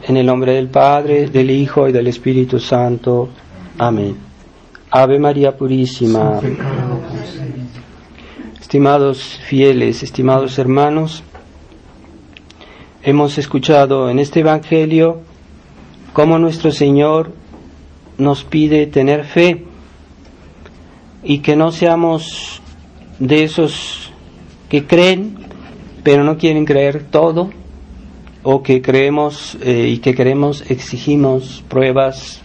En el nombre del Padre, del Hijo y del Espíritu Santo. Amén. Ave María Purísima. Estimados fieles, estimados hermanos, hemos escuchado en este Evangelio cómo nuestro Señor nos pide tener fe y que no seamos de esos que creen, pero no quieren creer todo, o que creemos y que exigimos pruebas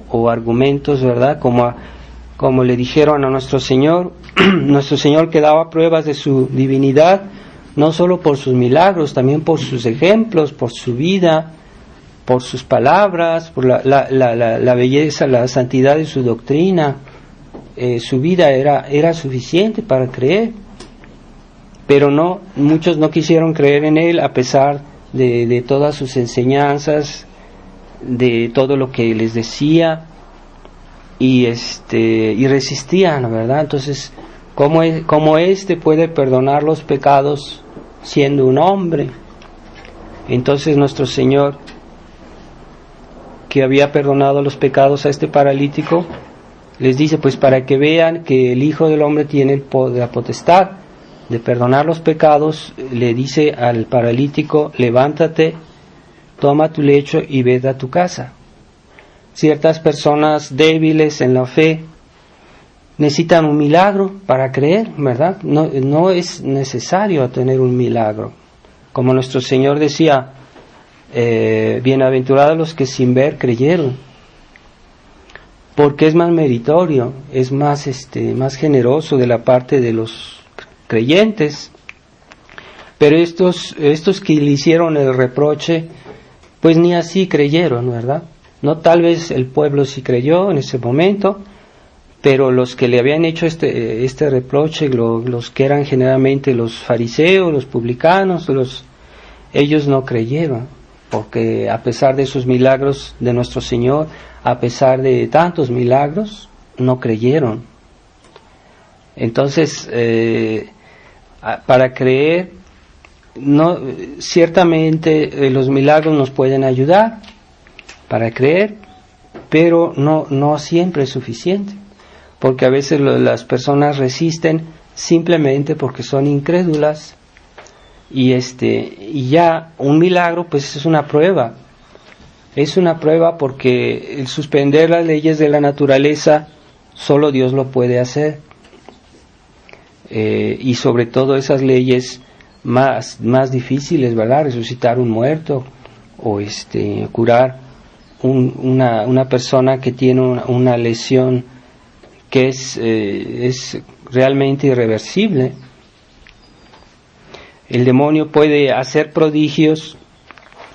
o argumentos, ¿verdad? Como le dijeron a nuestro Señor, nuestro Señor que daba pruebas de su divinidad, no solo por sus milagros, también por sus ejemplos, por su vida, por sus palabras, por la belleza, la santidad de su doctrina. Su vida era suficiente para creer, pero no, muchos no quisieron creer en Él a pesar de todas sus enseñanzas, de todo lo que les decía, y resistían, ¿verdad? Entonces, ¿cómo puede perdonar los pecados siendo un hombre? Entonces nuestro Señor, que había perdonado los pecados a este paralítico, les dice, pues para que vean que el Hijo del Hombre tiene la potestad de perdonar los pecados, le dice al paralítico, levántate, toma tu lecho y vete a tu casa. Ciertas personas débiles en la fe necesitan un milagro para creer, ¿verdad? No es necesario tener un milagro. Como nuestro Señor decía, bienaventurados los que sin ver creyeron, porque es más meritorio, es más generoso de la parte de los creyentes. Pero estos que le hicieron el reproche, pues ni así creyeron, ¿verdad? No, tal vez el pueblo sí creyó en ese momento, pero los que le habían hecho este reproche, los que eran generalmente los fariseos, los publicanos, ellos no creyeron, porque a pesar de sus milagros de nuestro Señor, a pesar de tantos milagros, no creyeron. Entonces, para creer, ciertamente los milagros nos pueden ayudar para creer, pero no siempre es suficiente, porque a veces las personas resisten simplemente porque son incrédulas, y ya un milagro pues es una prueba porque el suspender las leyes de la naturaleza solo Dios lo puede hacer, y sobre todo esas leyes más difíciles, ¿verdad? Resucitar un muerto, o curar una persona que tiene una lesión que es realmente irreversible. El demonio puede hacer prodigios,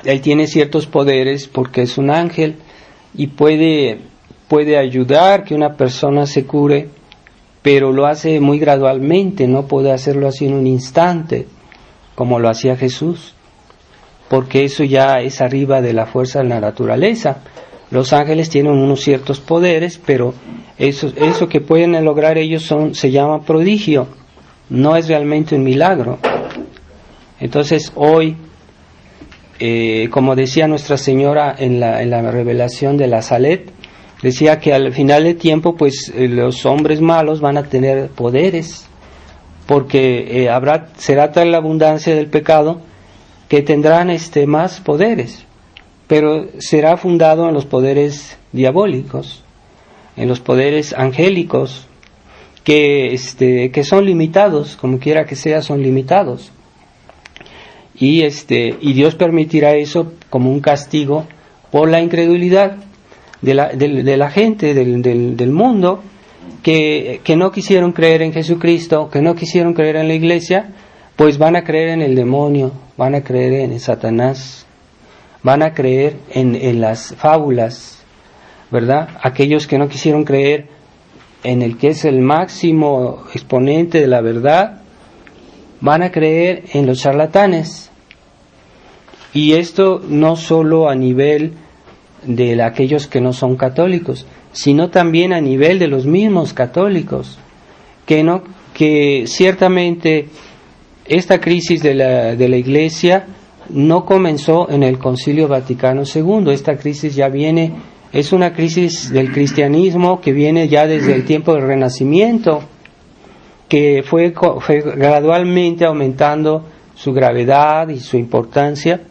él tiene ciertos poderes porque es un ángel, y puede ayudar que una persona se cure, pero lo hace muy gradualmente, no puede hacerlo así en un instante, como lo hacía Jesús, porque eso ya es arriba de la fuerza de la naturaleza. Los ángeles tienen unos ciertos poderes, pero eso que pueden lograr ellos se llama prodigio, no es realmente un milagro. Entonces hoy, como decía Nuestra Señora en la revelación de la Salet, decía que al final del tiempo pues los hombres malos van a tener poderes, porque será tal la abundancia del pecado que tendrán más poderes, pero será fundado en los poderes diabólicos, en los poderes angélicos, que son limitados, como quiera que sea, son limitados. Y Dios permitirá eso como un castigo por la incredulidad de la gente del mundo, que no quisieron creer en Jesucristo, que no quisieron creer en la iglesia, pues van a creer en el demonio, van a creer en Satanás, van a creer en las fábulas, ¿verdad? Aquellos que no quisieron creer en el que es el máximo exponente de la verdad, van a creer en los charlatanes. Y esto no solo a nivel de aquellos que no son católicos, sino también a nivel de los mismos católicos, que ciertamente esta crisis de la Iglesia no comenzó en el Concilio Vaticano II. Esta crisis ya viene, es una crisis del cristianismo que viene ya desde el tiempo del Renacimiento, que fue gradualmente aumentando su gravedad y su importancia,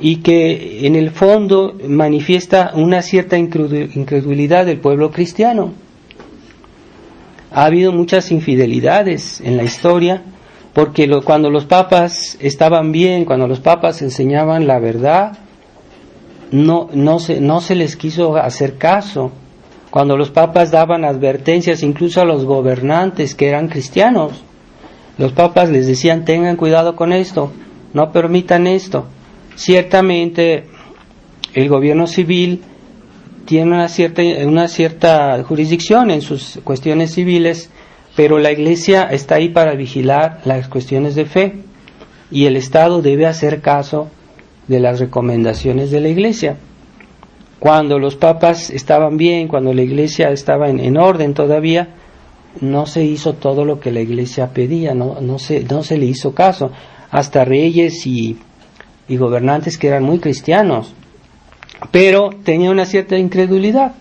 y que en el fondo manifiesta una cierta incredulidad del pueblo cristiano. Ha habido muchas infidelidades en la historia, porque cuando los papas estaban bien, cuando los papas enseñaban la verdad, no se les quiso hacer caso. Cuando los papas daban advertencias incluso a los gobernantes que eran cristianos, los papas les decían: tengan cuidado con esto, no permitan esto. Ciertamente el gobierno civil tiene una cierta jurisdicción en sus cuestiones civiles, pero la Iglesia está ahí para vigilar las cuestiones de fe, y el Estado debe hacer caso de las recomendaciones de la Iglesia. Cuando los papas estaban bien, cuando la Iglesia estaba en orden todavía, no se hizo todo lo que la Iglesia pedía, no se le hizo caso. Hasta reyes y gobernantes que eran muy cristianos, pero tenía una cierta incredulidad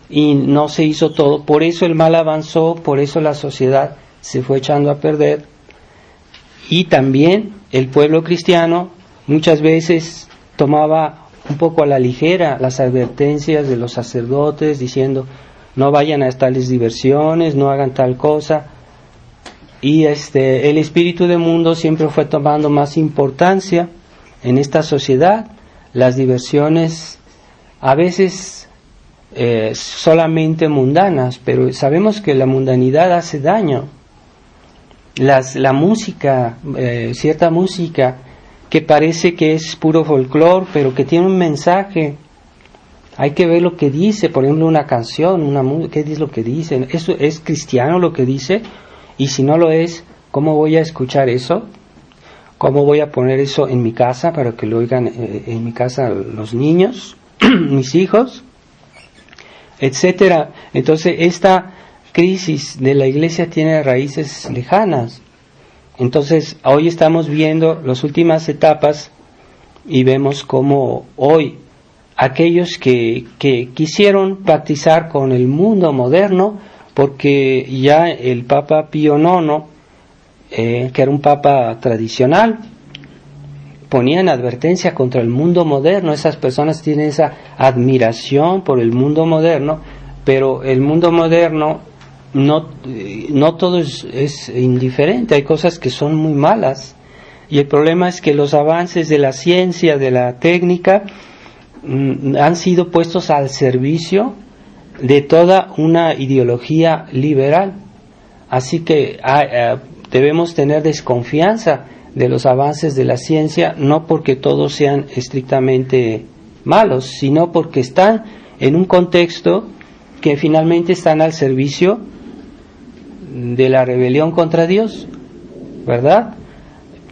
y no se hizo todo. Por eso el mal avanzó, por eso la sociedad se fue echando a perder, y también el pueblo cristiano muchas veces tomaba un poco a la ligera las advertencias de los sacerdotes, diciendo: no vayan a tales diversiones, no hagan tal cosa. Y el espíritu del mundo siempre fue tomando más importancia en esta sociedad. Las diversiones a veces solamente mundanas, pero sabemos que la mundanidad hace daño. La música, cierta música que parece que es puro folclore, pero que tiene un mensaje. Hay que ver lo que dice, por ejemplo, una canción, ¿qué es lo que dice? ¿Eso es cristiano lo que dice? Y si no lo es, ¿cómo voy a escuchar eso? ¿Cómo voy a poner eso en mi casa para que lo oigan en mi casa los niños, mis hijos, etcétera? Entonces, esta crisis de la Iglesia tiene raíces lejanas. Entonces, hoy estamos viendo las últimas etapas y vemos cómo hoy aquellos que quisieron practicar con el mundo moderno, porque ya el Papa Pío IX, que era un papa tradicional, ponía en advertencia contra el mundo moderno. Esas personas tienen esa admiración por el mundo moderno, pero el mundo moderno no todo es indiferente, hay cosas que son muy malas, y el problema es que los avances de la ciencia, de la técnica, han sido puestos al servicio de toda una ideología liberal. Así que debemos tener desconfianza de los avances de la ciencia, no porque todos sean estrictamente malos, sino porque están en un contexto que finalmente están al servicio de la rebelión contra Dios, ¿verdad?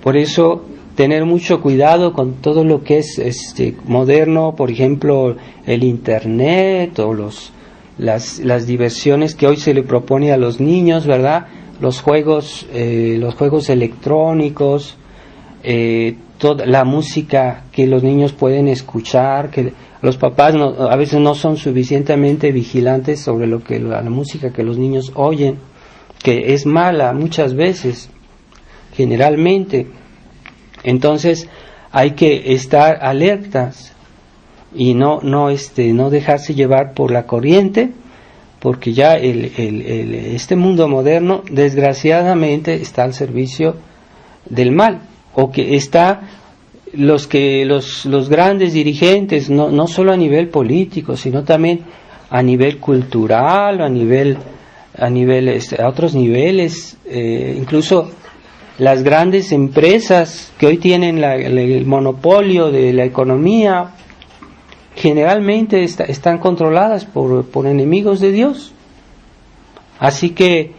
Por eso tener mucho cuidado con todo lo que es moderno, por ejemplo, el internet o las diversiones que hoy se le propone a los niños, ¿verdad? Los juegos electrónicos, toda la música que los niños pueden escuchar, que los papás a veces no son suficientemente vigilantes sobre la música que los niños oyen, que es mala muchas veces, generalmente. Entonces hay que estar alertas y no dejarse llevar por la corriente, porque ya este mundo moderno desgraciadamente está al servicio del mal, o que está los grandes dirigentes, no solo a nivel político, sino también a nivel cultural, a otros niveles, incluso las grandes empresas que hoy tienen el monopolio de la economía, generalmente están controladas por enemigos de Dios. Así que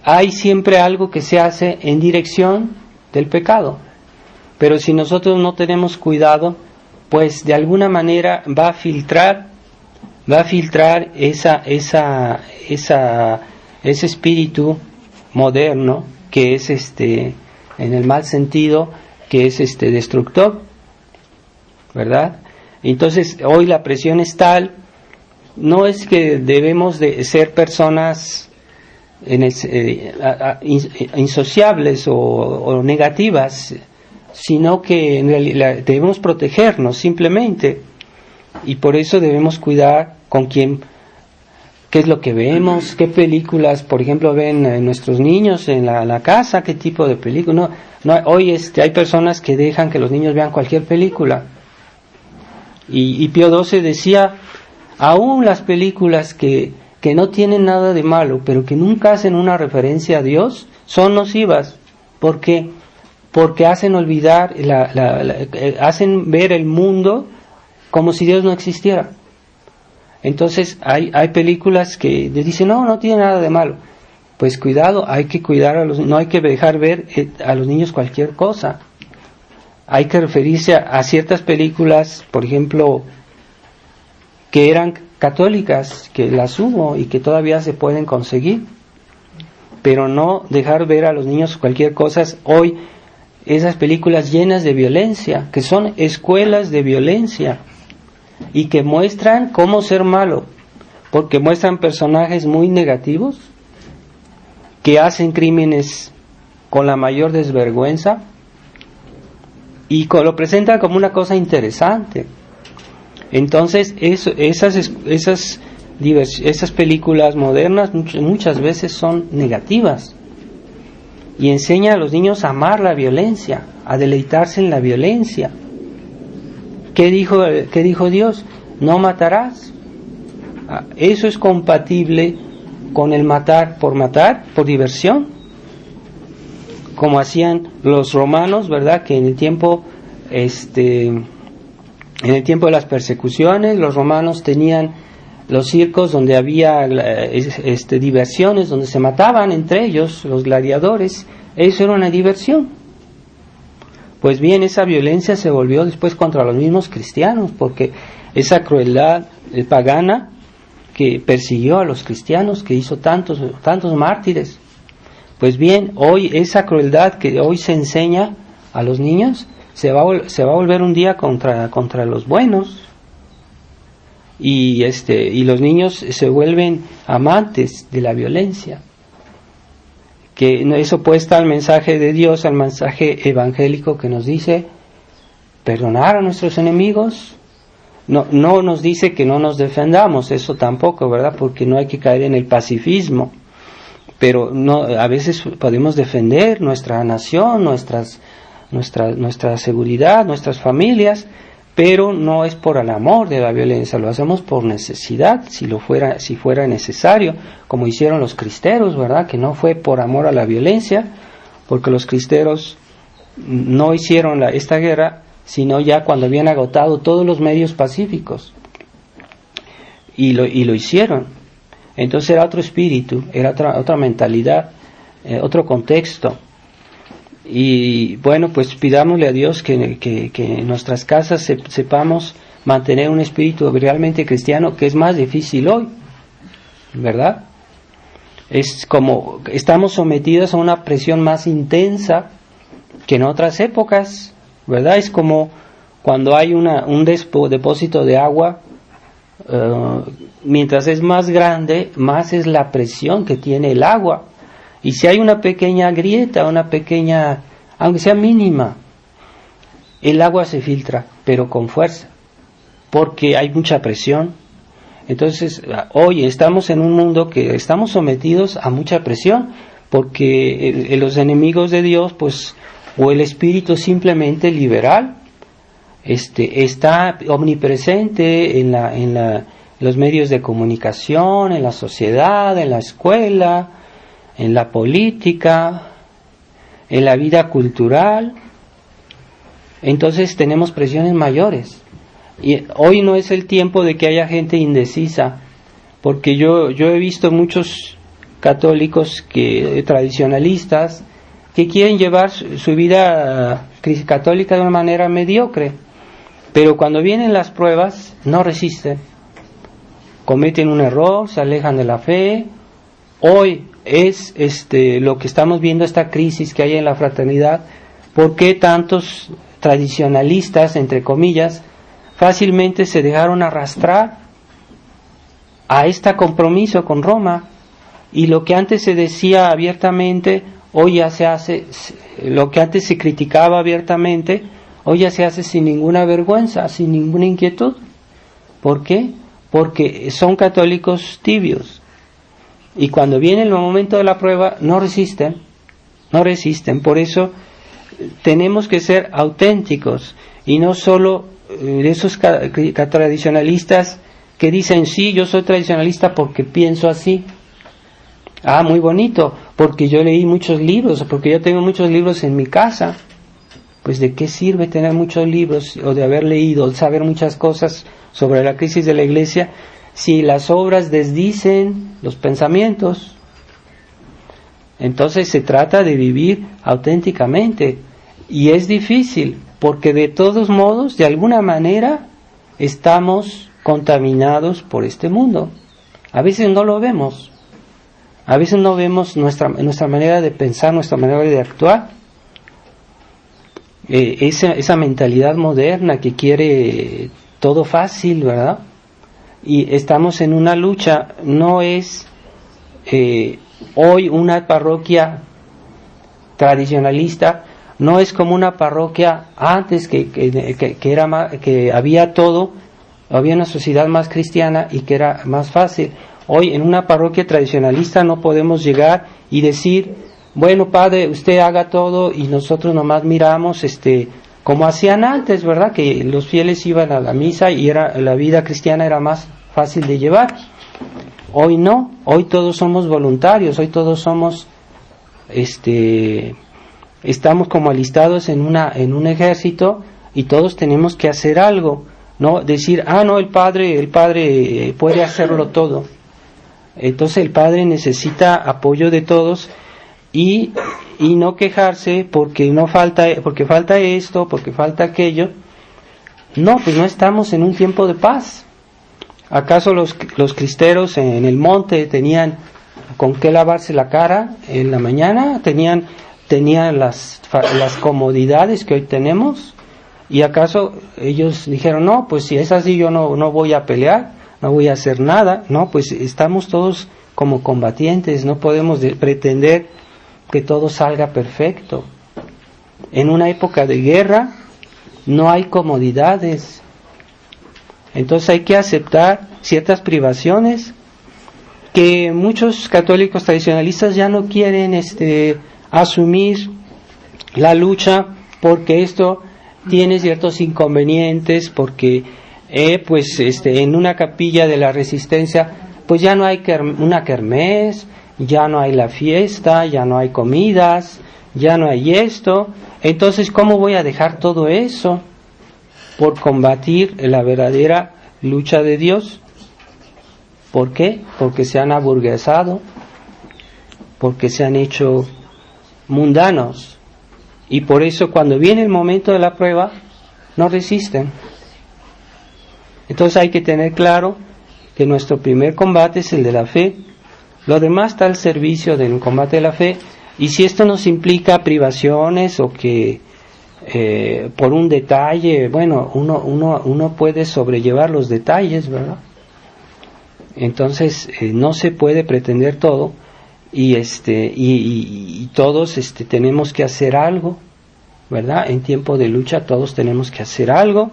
hay siempre algo que se hace en dirección del pecado, pero si nosotros no tenemos cuidado, pues de alguna manera va a filtrar ese espíritu moderno, que es en el mal sentido, que es destructor, ¿verdad? Entonces hoy la presión es tal, no es que debemos de ser personas insociables o negativas, sino que en realidad debemos protegernos simplemente, y por eso debemos cuidar con quién, qué es lo que vemos, qué películas, por ejemplo, ven nuestros niños en la casa, qué tipo de película. Hoy hay personas que dejan que los niños vean cualquier película, y Pío XII decía, aún las películas que no tienen nada de malo, pero que nunca hacen una referencia a Dios, son nocivas. ¿Por qué? Porque hacen olvidar, hacen ver el mundo como si Dios no existiera. Entonces hay películas que dicen, no tiene nada de malo. Pues cuidado, hay que cuidar no hay que dejar ver a los niños cualquier cosa. Hay que referirse a ciertas películas, por ejemplo, que eran católicas, que las hubo y que todavía se pueden conseguir, pero no dejar ver a los niños cualquier cosa. Hoy esas películas llenas de violencia, que son escuelas de violencia y que muestran cómo ser malo, porque muestran personajes muy negativos que hacen crímenes con la mayor desvergüenza y lo presentan como una cosa interesante. Entonces esas películas modernas muchas veces son negativas y enseñan a los niños a amar la violencia, a deleitarse en la violencia. ¿Qué dijo Dios? No matarás. Eso es compatible con el matar, por diversión, como hacían los romanos, ¿verdad? Que en el tiempo de las persecuciones, los romanos tenían los circos donde había diversiones, donde se mataban entre ellos, los gladiadores. Eso era una diversión. Pues bien, esa violencia se volvió después contra los mismos cristianos, porque esa crueldad pagana que persiguió a los cristianos, que hizo tantos mártires. Pues bien, hoy esa crueldad que hoy se enseña a los niños se va a volver un día contra los buenos, y los niños se vuelven amantes de la violencia, que eso puesta al mensaje de Dios, al mensaje evangélico que nos dice perdonar a nuestros enemigos. No nos dice que no nos defendamos, eso tampoco, ¿verdad? Porque no hay que caer en el pacifismo, pero a veces podemos defender nuestra nación, nuestra seguridad, nuestras familias, pero no es por el amor de la violencia, lo hacemos por necesidad, si fuera necesario, como hicieron los cristeros, ¿verdad? Que no fue por amor a la violencia, porque los cristeros no hicieron esta guerra, sino ya cuando habían agotado todos los medios pacíficos, y lo hicieron. Entonces era otro espíritu, era otra mentalidad, otro contexto. Y bueno, pues pidámosle a Dios que en nuestras casas sepamos mantener un espíritu realmente cristiano, que es más difícil hoy, ¿verdad? Es como estamos sometidos a una presión más intensa que en otras épocas, ¿verdad? Es como cuando hay un depósito de agua, mientras es más grande, más es la presión que tiene el agua. Y si hay una pequeña grieta, aunque sea mínima, el agua se filtra, pero con fuerza, porque hay mucha presión. Entonces, hoy estamos en un mundo que estamos sometidos a mucha presión, porque los enemigos de Dios, pues, o el espíritu simplemente liberal, está omnipresente en los medios de comunicación, en la sociedad, en la escuela, en la política, en la vida cultural. Entonces tenemos presiones mayores, y hoy no es el tiempo de que haya gente indecisa, porque yo he visto muchos católicos tradicionalistas que quieren llevar su vida católica de una manera mediocre, pero cuando vienen las pruebas no resisten, cometen un error, se alejan de la fe. Hoy es lo que estamos viendo, esta crisis que hay en la fraternidad, ¿por qué tantos tradicionalistas, entre comillas, fácilmente se dejaron arrastrar a este compromiso con Roma? Y lo que antes se decía abiertamente, hoy ya se hace, lo que antes se criticaba abiertamente, hoy ya se hace sin ninguna vergüenza, sin ninguna inquietud. ¿Por qué? Porque son católicos tibios. Y cuando viene el momento de la prueba, no resisten. Por eso tenemos que ser auténticos y no solo de esos tradicionalistas que dicen, sí, yo soy tradicionalista porque pienso así. Ah, muy bonito, porque yo leí muchos libros, porque yo tengo muchos libros en mi casa. Pues ¿de qué sirve tener muchos libros o de haber leído, saber muchas cosas sobre la crisis de la Iglesia si las obras desdicen los pensamientos? Entonces se trata de vivir auténticamente y es difícil porque de todos modos, de alguna manera, estamos contaminados por este mundo. A veces no lo vemos. A veces no vemos nuestra manera de pensar, nuestra manera de actuar. Esa mentalidad moderna que quiere todo fácil, ¿verdad? Y estamos en una lucha. No es hoy una parroquia tradicionalista, no es como una parroquia antes que había todo, había una sociedad más cristiana y que era más fácil. Hoy en una parroquia tradicionalista no podemos llegar y decir, bueno, padre, usted haga todo y nosotros nomás miramos, como hacían antes, ¿verdad? Que los fieles iban a la misa y la vida cristiana era más fácil de llevar. Hoy no, hoy todos somos voluntarios, hoy todos somos, estamos como alistados en un ejército y todos tenemos que hacer algo, no decir, no, el padre puede hacerlo todo. Entonces el padre necesita apoyo de todos y no quejarse porque falta esto, porque falta aquello. No, pues no estamos en un tiempo de paz. ¿Acaso los cristeros en el monte tenían con qué lavarse la cara en la mañana? ¿Tenían las comodidades que hoy tenemos? ¿Y acaso ellos dijeron, no, pues si es así yo no voy a pelear, no voy a hacer nada? No, pues estamos todos como combatientes, no podemos pretender que todo salga perfecto. En una época de guerra no hay comodidades. Entonces hay que aceptar ciertas privaciones que muchos católicos tradicionalistas ya no quieren asumir la lucha porque esto tiene ciertos inconvenientes, porque en una capilla de la Resistencia pues ya no hay una kermés, ya no hay la fiesta, ya no hay comidas, ya no hay esto. Entonces, ¿cómo voy a dejar todo eso por combatir la verdadera lucha de Dios? ¿Por qué? Porque se han aburguesado, porque se han hecho mundanos, y por eso cuando viene el momento de la prueba no resisten. Entonces hay que tener claro que nuestro primer combate es el de la fe, lo demás está al servicio del combate de la fe, y si esto nos implica privaciones o que por un detalle, bueno, uno puede sobrellevar los detalles, ¿verdad? Entonces no se puede pretender todo, y todos tenemos que hacer algo, ¿verdad? En tiempo de lucha todos tenemos que hacer algo.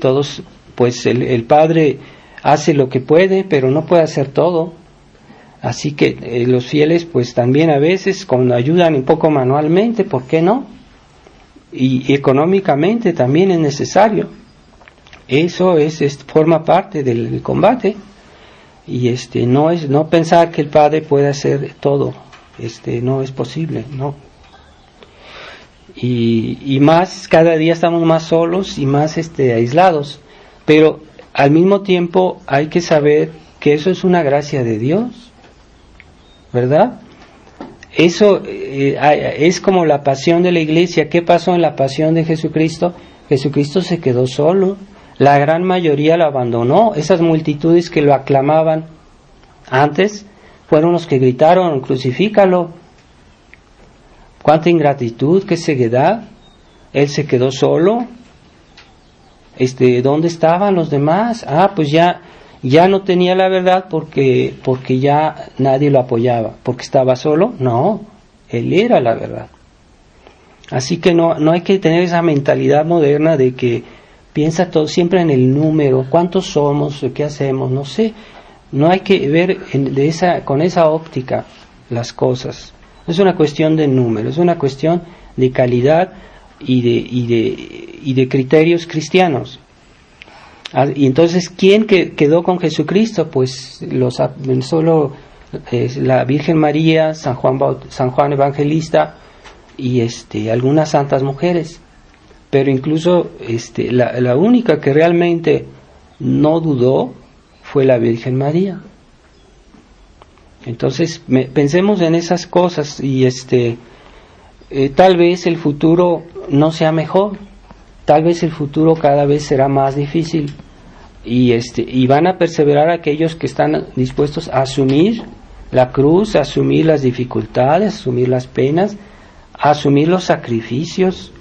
Todos, pues el padre hace lo que puede, pero no puede hacer todo. Así que los fieles pues también a veces cuando ayudan un poco manualmente, ¿por qué no? Y económicamente también es necesario. Eso forma parte del combate. Y no pensar que el padre puede hacer todo, no es posible, no. Y más, cada día estamos más solos y más aislados, pero al mismo tiempo hay que saber que eso es una gracia de Dios, ¿verdad? Eso es como la pasión de la Iglesia. ¿Qué pasó en la pasión de Jesucristo? Jesucristo se quedó solo. La gran mayoría lo abandonó. Esas multitudes que lo aclamaban antes fueron los que gritaron, crucifícalo. Cuánta ingratitud, qué ceguedad. Él se quedó solo. ¿Dónde estaban los demás? Pues ya no tenía la verdad porque ya nadie lo apoyaba. ¿Porque estaba solo? No, él era la verdad. Así que no hay que tener esa mentalidad moderna de que piensa todo siempre en el número, cuántos somos, qué hacemos, no sé. No hay que ver con esa óptica las cosas. No es una cuestión de número, es una cuestión de calidad y de criterios cristianos. Y entonces, ¿quién quedó con Jesucristo? Pues solo la Virgen María, San Juan Evangelista y algunas santas mujeres. Pero incluso la única que realmente no dudó fue la Virgen María. Entonces pensemos en esas cosas y tal vez el futuro no sea mejor, tal vez el futuro cada vez será más difícil y van a perseverar aquellos que están dispuestos a asumir la cruz, a asumir las dificultades, a asumir las penas, a asumir los sacrificios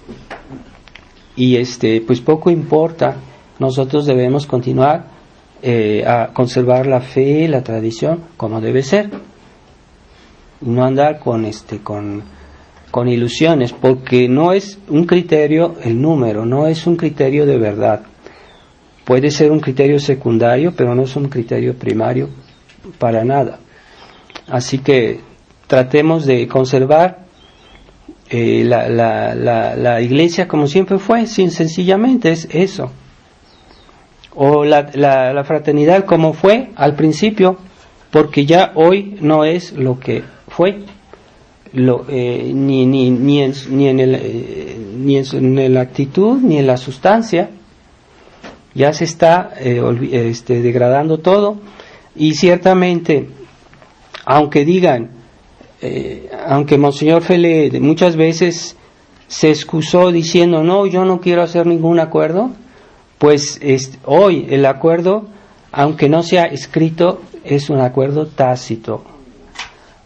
y pues poco importa, nosotros debemos continuar a conservar la fe, la tradición como debe ser, y no andar con ilusiones, porque no es un criterio el número, no es un criterio de verdad. Puede ser un criterio secundario, pero no es un criterio primario para nada. Así que tratemos de conservar la iglesia como siempre fue, sencillamente es eso. O la fraternidad como fue al principio, porque ya hoy no es lo que fue, ni en la actitud ni en la sustancia. Ya se está degradando todo, y ciertamente, aunque digan, aunque Monseñor Fele muchas veces se excusó diciendo no, yo no quiero hacer ningún acuerdo, pues hoy el acuerdo, aunque no sea escrito, es un acuerdo tácito,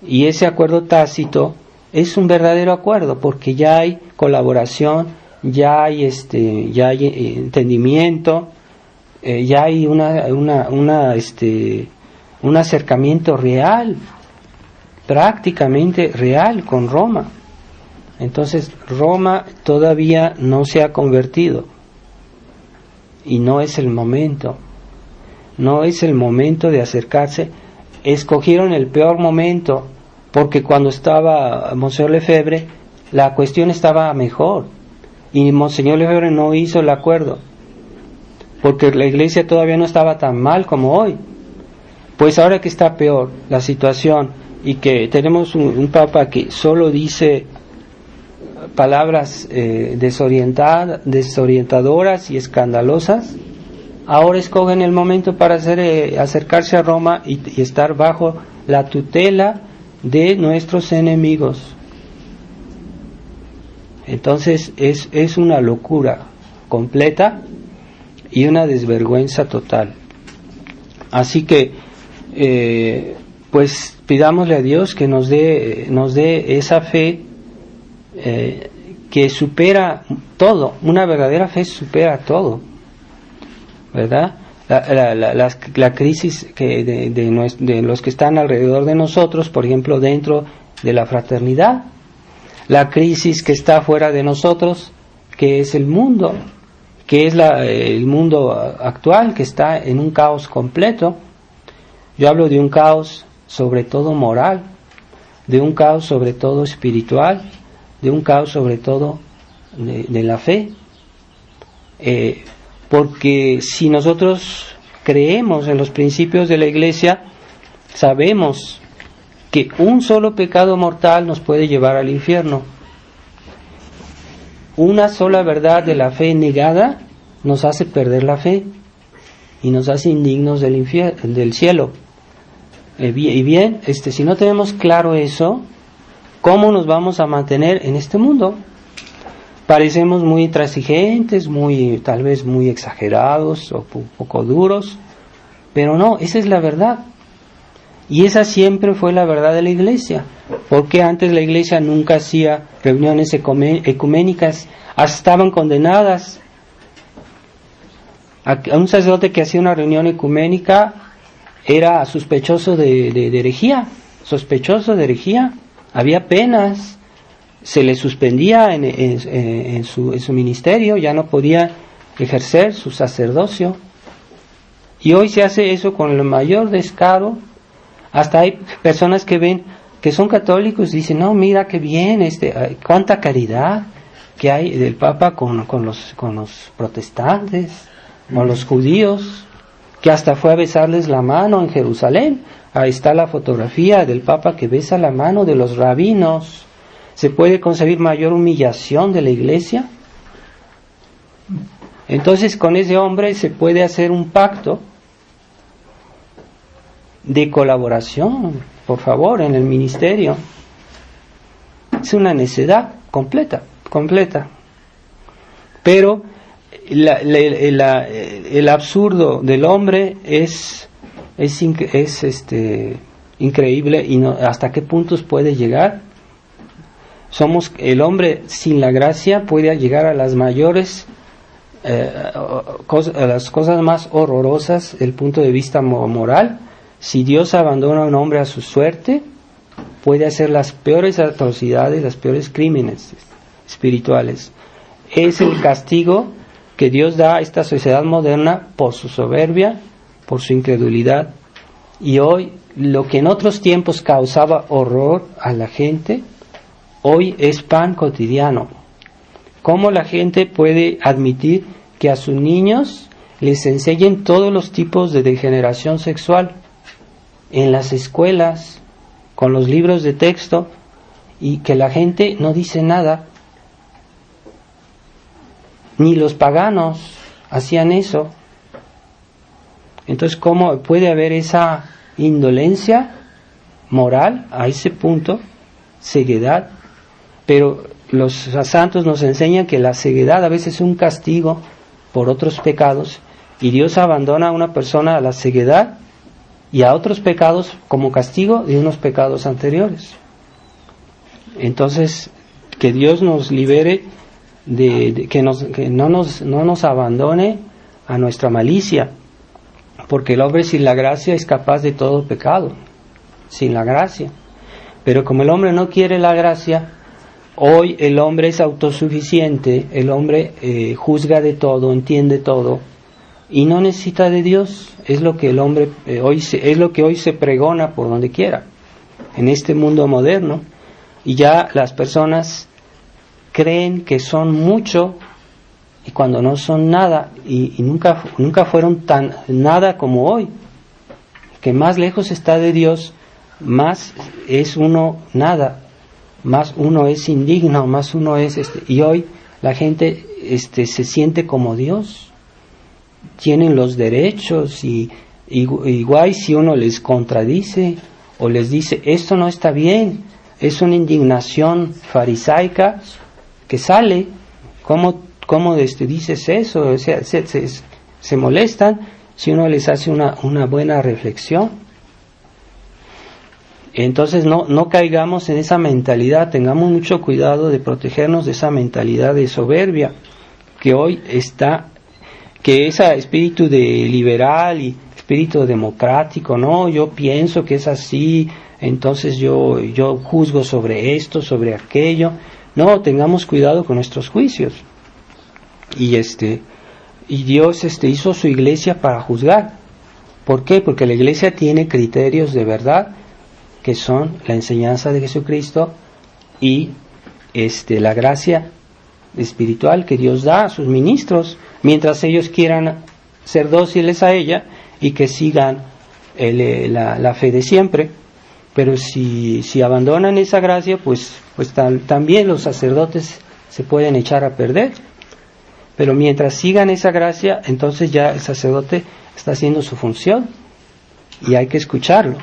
y ese acuerdo tácito es un verdadero acuerdo porque ya hay colaboración, ya hay entendimiento, ya hay un acercamiento real, prácticamente real con Roma. Entonces Roma todavía no se ha convertido y no es el momento de acercarse. Escogieron el peor momento porque cuando estaba Monseñor Lefebvre la cuestión estaba mejor y Monseñor Lefebvre no hizo el acuerdo porque la iglesia todavía no estaba tan mal como hoy. Pues ahora que está peor la situación y que tenemos un papa que solo dice palabras desorientadoras y escandalosas, ahora escogen el momento para acercarse a Roma y estar bajo la tutela de nuestros enemigos. Entonces es una locura completa y una desvergüenza total. Así que pues pidámosle a Dios que nos dé esa fe que supera todo. Una verdadera fe supera todo, ¿verdad? La crisis de los que están alrededor de nosotros, por ejemplo dentro de la fraternidad, la crisis que está fuera de nosotros, que es el mundo, que es el mundo actual, que está en un caos completo. Yo hablo de un caos sobre todo moral, de un caos sobre todo espiritual, de un caos sobre todo de la fe, porque si nosotros creemos en los principios de la Iglesia, sabemos que un solo pecado mortal nos puede llevar al infierno. Una sola verdad de la fe negada nos hace perder la fe y nos hace indignos del cielo. Y bien, si no tenemos claro eso, ¿cómo nos vamos a mantener en este mundo? Parecemos muy intransigentes, tal vez muy exagerados o poco duros, pero no, esa es la verdad. Y esa siempre fue la verdad de la Iglesia, porque antes la Iglesia nunca hacía reuniones ecuménicas, estaban condenadas. A un sacerdote que hacía una reunión ecuménica era sospechoso de herejía, había penas, se le suspendía en su ministerio, ya no podía ejercer su sacerdocio. Y hoy se hace eso con el mayor descaro. Hasta hay personas que ven que son católicos y dicen, no, mira qué bien, cuánta caridad que hay del Papa con los protestantes, con los judíos, que hasta fue a besarles la mano en Jerusalén. Ahí está la fotografía del Papa que besa la mano de los rabinos. ¿Se puede concebir mayor humillación de la Iglesia? Entonces con ese hombre se puede hacer un pacto de colaboración, por favor, en el ministerio. Es una necedad completa. Pero el absurdo del hombre es increíble, y no, hasta qué puntos puede llegar. El hombre sin la gracia puede llegar a las mayores a las cosas más horrorosas desde el punto de vista moral. Si Dios abandona a un hombre a su suerte, puede hacer las peores atrocidades, los peores crímenes espirituales. Es el castigo que Dios da a esta sociedad moderna por su soberbia, por su incredulidad. Y hoy, lo que en otros tiempos causaba horror a la gente, hoy es pan cotidiano. ¿Cómo la gente puede admitir que a sus niños les enseñen todos los tipos de degeneración sexual en las escuelas, con los libros de texto, y que la gente no dice nada? Ni los paganos hacían eso. Entonces, ¿cómo puede haber esa indolencia moral a ese punto? Ceguedad. Pero los santos nos enseñan que la ceguedad a veces es un castigo por otros pecados, y Dios abandona a una persona a la ceguedad y a otros pecados como castigo de unos pecados anteriores. Entonces, que Dios nos libere que no nos abandone a nuestra malicia, porque el hombre sin la gracia es capaz de todo pecado, sin la gracia. Pero como el hombre no quiere la gracia, hoy el hombre es autosuficiente, el hombre juzga de todo, entiende todo, y no necesita de Dios. Es lo que el hombre es lo que hoy se pregona por donde quiera en este mundo moderno, y ya las personas creen que son mucho y cuando no son nada, y nunca fueron tan nada como hoy. Que más lejos está de Dios, más es uno nada, más uno es indigno, más uno es y hoy la gente se siente como Dios, tienen los derechos, y igual si uno les contradice o les dice esto no está bien, es una indignación farisaica que sale. ¿Cómo dices eso? O sea, se molestan si uno les hace una buena reflexión. Entonces no caigamos en esa mentalidad, tengamos mucho cuidado de protegernos de esa mentalidad de soberbia que hoy está, que ese espíritu de liberal y espíritu democrático, no, yo pienso que es así, entonces yo juzgo sobre esto, sobre aquello. No, tengamos cuidado con nuestros juicios. Y Dios hizo su iglesia para juzgar. ¿Por qué? Porque la iglesia tiene criterios de verdad, que son la enseñanza de Jesucristo y la gracia espiritual que Dios da a sus ministros, mientras ellos quieran ser dóciles a ella y que sigan la fe de siempre. Pero si abandonan esa gracia, pues también los sacerdotes se pueden echar a perder. Pero mientras sigan esa gracia, entonces ya el sacerdote está haciendo su función y hay que escucharlo.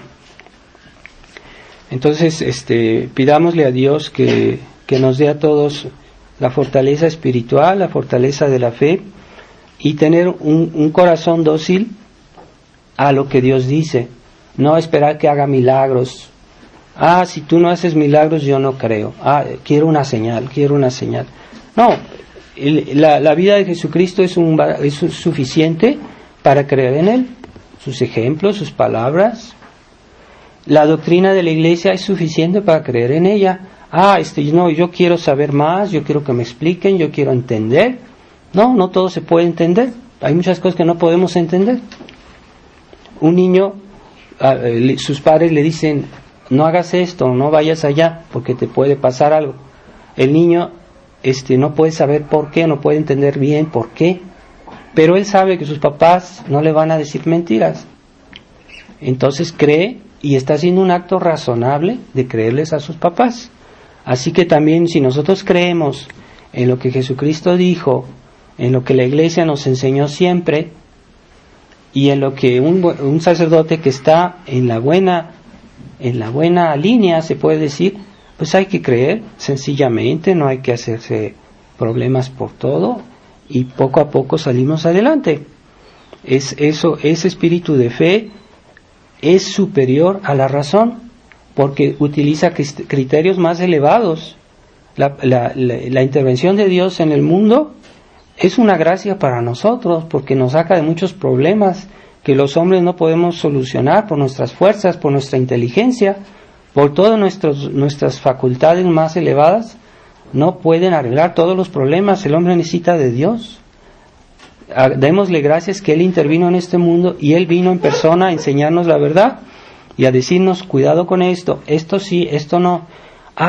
Entonces, pidámosle a Dios que nos dé a todos la fortaleza espiritual, la fortaleza de la fe, y tener un corazón dócil a lo que Dios dice, no esperar que haga milagros. Ah, si tú no haces milagros, yo no creo. Ah, quiero una señal. No, la vida de Jesucristo es suficiente para creer en Él. Sus ejemplos, sus palabras. La doctrina de la iglesia es suficiente para creer en ella. Ah, no, yo quiero saber más, yo quiero que me expliquen, yo quiero entender. No todo se puede entender. Hay muchas cosas que no podemos entender. Un niño, sus padres le dicen, no hagas esto, no vayas allá, porque te puede pasar algo. El niño no puede saber por qué, no puede entender bien por qué, pero él sabe que sus papás no le van a decir mentiras. Entonces cree y está haciendo un acto razonable de creerles a sus papás. Así que también si nosotros creemos en lo que Jesucristo dijo, en lo que la iglesia nos enseñó siempre, y en lo que un sacerdote que está en la buena línea, se puede decir, pues hay que creer sencillamente, no hay que hacerse problemas por todo, y poco a poco salimos adelante. Ese espíritu de fe es superior a la razón, porque utiliza criterios más elevados. La intervención de Dios en el mundo es una gracia para nosotros, porque nos saca de muchos problemas que los hombres no podemos solucionar por nuestras fuerzas, por nuestra inteligencia, por todas nuestras facultades más elevadas. No pueden arreglar todos los problemas. El hombre necesita de Dios. Démosle gracias que Él intervino en este mundo y Él vino en persona a enseñarnos la verdad y a decirnos, cuidado con esto sí, esto no.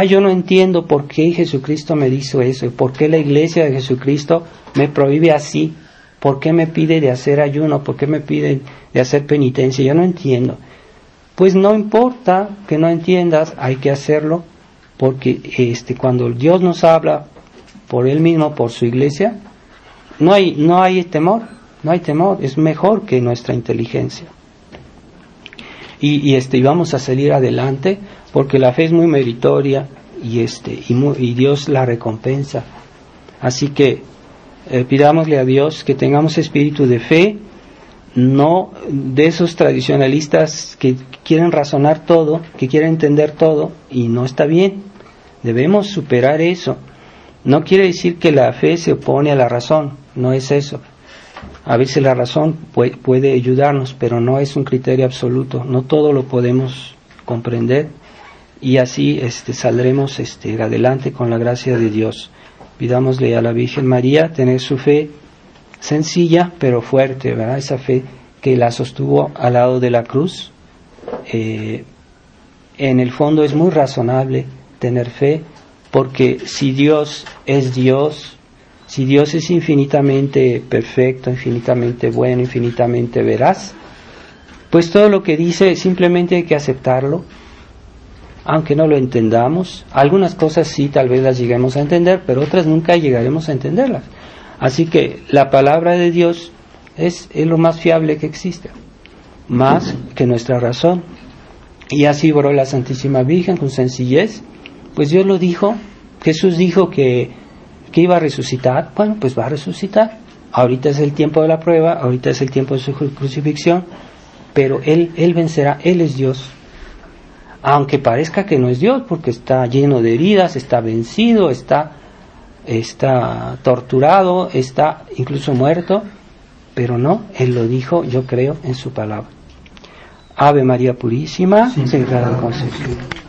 Yo no entiendo por qué Jesucristo me hizo eso, por qué la iglesia de Jesucristo me prohíbe así, por qué me pide de hacer ayuno, por qué me pide de hacer penitencia, yo no entiendo. Pues no importa que no entiendas, hay que hacerlo, porque cuando Dios nos habla por Él mismo, por su iglesia, no hay temor, es mejor que nuestra inteligencia. Y vamos a salir adelante, porque la fe es muy meritoria y Dios la recompensa. Así que pidámosle a Dios que tengamos espíritu de fe, no de esos tradicionalistas que quieren razonar todo, que quieren entender todo, y no está bien. Debemos superar eso. No quiere decir que la fe se opone a la razón, no es eso. A veces la razón puede ayudarnos, pero no es un criterio absoluto, no todo lo podemos comprender, y así saldremos adelante con la gracia de Dios. Pidámosle a la Virgen María tener su fe sencilla pero fuerte, ¿verdad? Esa fe que la sostuvo al lado de la cruz. En el fondo es muy razonable tener fe, porque si Dios es Dios, si Dios es infinitamente perfecto, infinitamente bueno, infinitamente veraz, pues todo lo que dice simplemente hay que aceptarlo, aunque no lo entendamos. Algunas cosas sí, tal vez las lleguemos a entender, pero otras nunca llegaremos a entenderlas. Así que la palabra de Dios es lo más fiable que existe, más que nuestra razón. Y así obró la Santísima Virgen con sencillez. Pues Dios lo dijo, Jesús dijo que iba a resucitar. Bueno, pues va a resucitar. Ahorita es el tiempo de la prueba, ahorita es el tiempo de su crucifixión, pero Él vencerá, Él es Dios. Aunque parezca que no es Dios, porque está lleno de heridas, está vencido, está torturado, está incluso muerto, pero no, Él lo dijo, yo creo en su palabra. Ave María Purísima, sin pecado concebido.